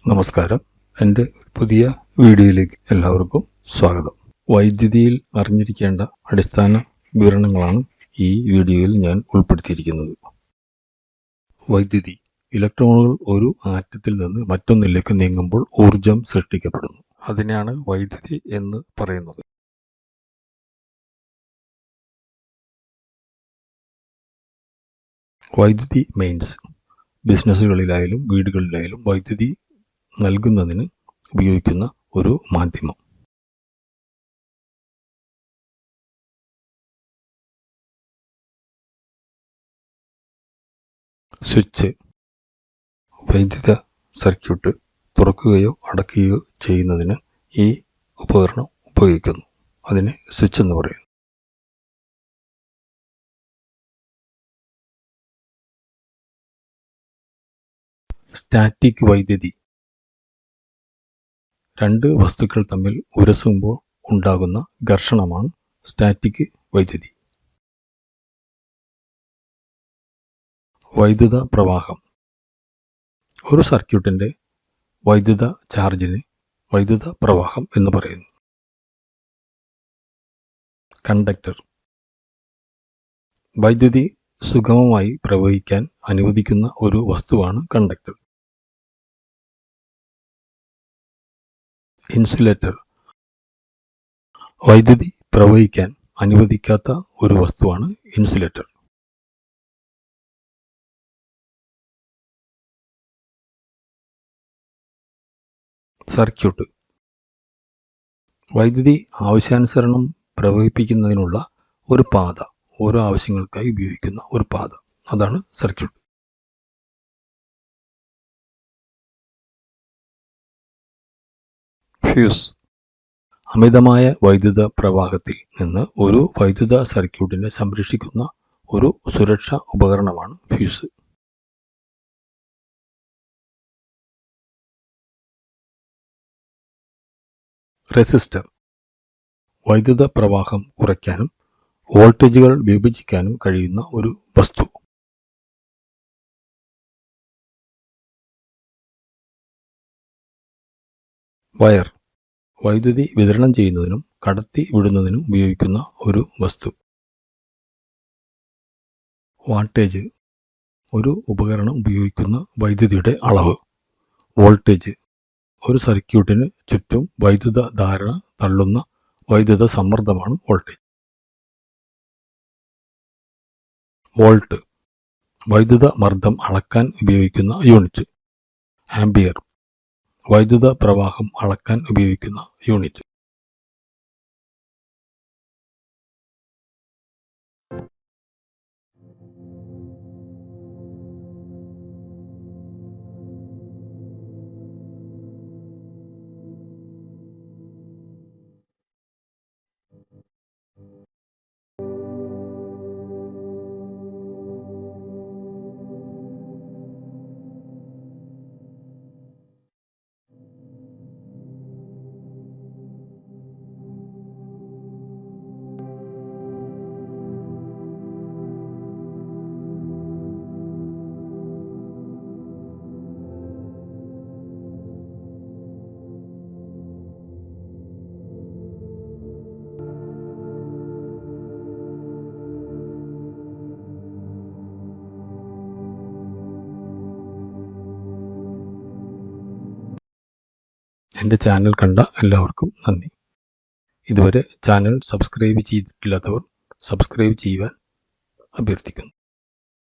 നമസ്കാരം. എൻ്റെ പുതിയ വീഡിയോയിലേക്ക് എല്ലാവർക്കും സ്വാഗതം. വൈദ്യുതിയിൽ അറിഞ്ഞിരിക്കേണ്ട അടിസ്ഥാന വിവരണങ്ങളാണ് ഈ വീഡിയോയിൽ ഞാൻ ഉൾപ്പെടുത്തിയിരിക്കുന്നത്. വൈദ്യുതി ഇലക്ട്രോണുകൾ ഒരു ആറ്റത്തിൽ നിന്ന് മറ്റൊന്നിലേക്ക് നീങ്ങുമ്പോൾ ഊർജം സൃഷ്ടിക്കപ്പെടുന്നു. അതിനെയാണ് വൈദ്യുതി എന്ന് പറയുന്നത്. വൈദ്യുതി മെയിൻസ് ബിസിനസ്സുകളിലായാലും വീടുകളിലായാലും വൈദ്യുതി നൽകുന്നതിന് ഉപയോഗിക്കുന്ന ഒരു മാധ്യമം. സ്വിച്ച് വൈദ്യുത സർക്യൂട്ട് തുറക്കുകയോ അടയ്ക്കുകയോ ചെയ്യുന്നതിന് ഈ ഉപകരണം ഉപയോഗിക്കുന്നു. അതിനെ സ്വിച്ച് എന്ന് പറയുന്നു. സ്റ്റാറ്റിക് വൈദ്യുതി രണ്ട് വസ്തുക്കൾ തമ്മിൽ ഉരസുമ്പോൾ ഉണ്ടാകുന്ന ഘർഷണമാണ് സ്റ്റാറ്റിക് വൈദ്യുതി. വൈദ്യുത പ്രവാഹം ഒരു സർക്യൂട്ടിൻ്റെ വൈദ്യുത ചാർജിന് വൈദ്യുത പ്രവാഹം എന്ന് പറയുന്നു. കണ്ടക്ടർ വൈദ്യുതി സുഗമമായി പ്രവഹിക്കാൻ അനുവദിക്കുന്ന ഒരു വസ്തുവാണ് കണ്ടക്ടർ. ഇൻസുലേറ്റർ വൈദ്യുതി പ്രവഹിക്കാൻ അനുവദിക്കാത്ത ഒരു വസ്തുവാണ് ഇൻസുലേറ്റർ. സർക്യൂട്ട് വൈദ്യുതി ആവശ്യാനുസരണം പ്രവഹിപ്പിക്കുന്നതിനുള്ള ഒരു പാത, ഓരോ ആവശ്യങ്ങൾക്കായി ഉപയോഗിക്കുന്ന ഒരു പാത, അതാണ് സർക്യൂട്ട്. ഫ്യൂസ് അമിതമായ വൈദ്യുത പ്രവാഹത്തിൽ നിന്ന് ഒരു വൈദ്യുത സർക്യൂട്ടിനെ സംരക്ഷിക്കുന്ന ഒരു സുരക്ഷാ ഉപകരണമാണ് ഫ്യൂസ്. റെസിസ്റ്റർ വൈദ്യുത പ്രവാഹം കുറയ്ക്കാനും വോൾട്ടേജുകൾ വിഭജിക്കാനും കഴിയുന്ന ഒരു വസ്തു. വയർ വൈദ്യുതി വിതരണം ചെയ്യുന്നതിനും കടത്തി വിടുന്നതിനും ഉപയോഗിക്കുന്ന ഒരു വസ്തു. വാട്ടേജ് ഒരു ഉപകരണം ഉപയോഗിക്കുന്ന വൈദ്യുതിയുടെ അളവ്. വോൾട്ടേജ് ഒരു സർക്യൂട്ടിന് ചുറ്റും വൈദ്യുത ധാരണ തള്ളുന്ന വൈദ്യുത സമ്മർദ്ദമാണ് വോൾട്ടേജ്. വോൾട്ട് വൈദ്യുത മർദ്ദം അളക്കാൻ ഉപയോഗിക്കുന്ന യൂണിറ്റ്. ആംപിയർ വൈദ്യുത പ്രവാഹം അളക്കാൻ ഉപയോഗിക്കുന്ന യൂണിറ്റ്. എൻ്റെ ചാനൽ കണ്ട എല്ലാവർക്കും നന്ദി. ഇതുവരെ ചാനൽ സബ്സ്ക്രൈബ് ചെയ്തിട്ടില്ലാത്തവർ സബ്സ്ക്രൈബ് ചെയ്യുവാൻ അഭ്യർത്ഥിക്കുന്നു.